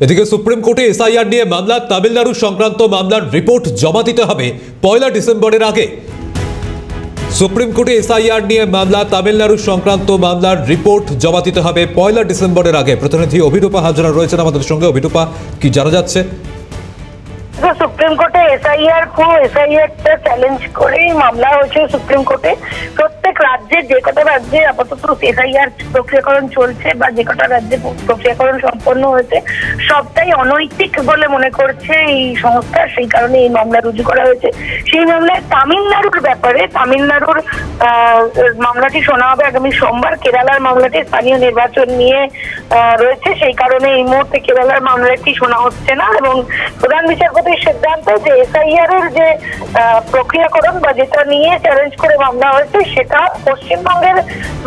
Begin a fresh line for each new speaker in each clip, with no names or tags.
এদিকে সুপ্রিম কোর্টে এসআইআর নিয়ে মামলা, তামিলনাড়ু সংক্রান্ত মামলার রিপোর্ট জমা দিতে হবে 1 ডিসেম্বরের আগে। সুপ্রিম কোর্টে এসআইআর নিয়ে মামলা, তামিলনাড়ু সংক্রান্ত মামলার রিপোর্ট জমা দিতে হবে 1 ডিসেম্বরের আগে। প্রতিনিধি অভিরূপা হাজরা রয়েছেন আমাদের সঙ্গে। অভিরূপা, কি জানা যাচ্ছে?
সুপ্রিম কোর্টে এসআইআরটা চ্যালেঞ্জ করে মামলা হয়েছে সুপ্রিম কোর্টে। প্রত্যেক রাজ্যে, যে কটা রাজ্যে আপাতত এসআইআর প্রক্রিয়াকরণ চলছে বা যে কটা রাজ্যে প্রক্রিয়াকরণ সম্পন্ন হয়েছে, সবটাই অনৈতিক বলে মনে করছে এই সংস্থা। সেই কারণে এই মামলা রুজু করা হয়েছে। সেই মামলায় তামিলনাড়ুর ব্যাপারে, তামিলনাড়ুর মামলাটি শোনা হবে আগামী সোমবার। কেরালার মামলাটি স্থানীয় নির্বাচন নিয়ে রয়েছে, সেই কারণে এই মুহূর্তে কেরালার মামলাটি শোনা হচ্ছে না। এবং প্রধান বিচারপতি সিদ্ধান্ত যে এসআইআর এর যে প্রক্রিয়াকরণ বা যেটা নিয়ে চ্যালেঞ্জ করে মামলা হয়েছে, সেটা পশ্চিমবঙ্গের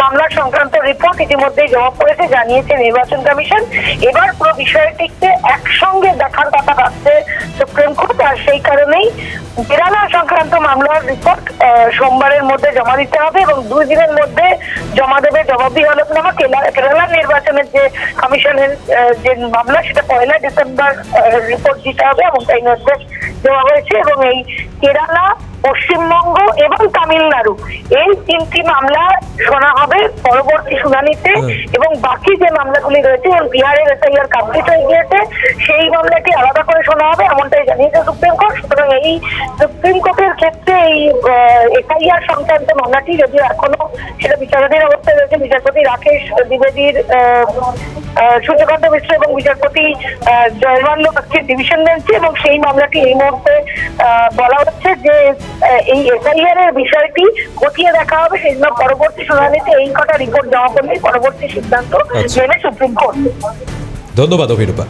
মামলা সংক্রান্ত রিপোর্ট ইতিমধ্যেই জমা পড়েছে, জানিয়েছে নির্বাচন কমিশন। এবার পুরো বিষয়টিকে একসঙ্গে দেখার কথা ভাবছে সুপ্রিম কোর্ট। আর সেই কারণেই কেরালা সংক্রান্ত মামলার রিপোর্ট সোমবারের মধ্যে জমা দিতে হবে এবং 2 দিনের মধ্যে জমা দেবে জবাবি হলফনামা। কেরালা নির্বাচনের যে কমিশনের যে মামলা, সেটা 1 ডিসেম্বর রিপোর্ট দিতে হবে এবং তাই নির্দেশ দেওয়া হয়েছে। এবং এই কেরালা, পশ্চিমবঙ্গ এবং তামিলনাড়ু, এই 3টি মামলা শোনা হবে পরবর্তী শুনানিতে। এবং বাকি যে মামলাগুলি রয়েছে, বিহারের এসআইআর কমপ্লিট হয়ে গিয়েছে, সেই মামলাটি আলাদা করে শোনা হবে, এমনটাই জানিয়েছে সুপ্রিম কোর্ট। সুতরাং এই সুপ্রিম কোর্টের ক্ষেত্রে এই এসআইআর সংক্রান্ত মামলাটি যদিও এখনো সেটা বিচারাধীন অবস্থায় রয়েছে, বিচারপতি রাকেশ দ্বিবেদীর, সূর্যকান্ত মিশ্র এবং বিচারপতি জয়মাল্য বাস্কির ডিভিশন বেঞ্চে। এবং সেই মামলাটি এই মুহূর্তে বলা হচ্ছে যে এই এসআইআর এর বিষয়টি খতিয়ে দেখা হবে, সেই জন্য পরবর্তী শুনানিতে এই কটা রিপোর্ট জমা করলেই পরবর্তী সিদ্ধান্ত নেবে সুপ্রিম কোর্ট।
ধন্যবাদ অভিরূপা।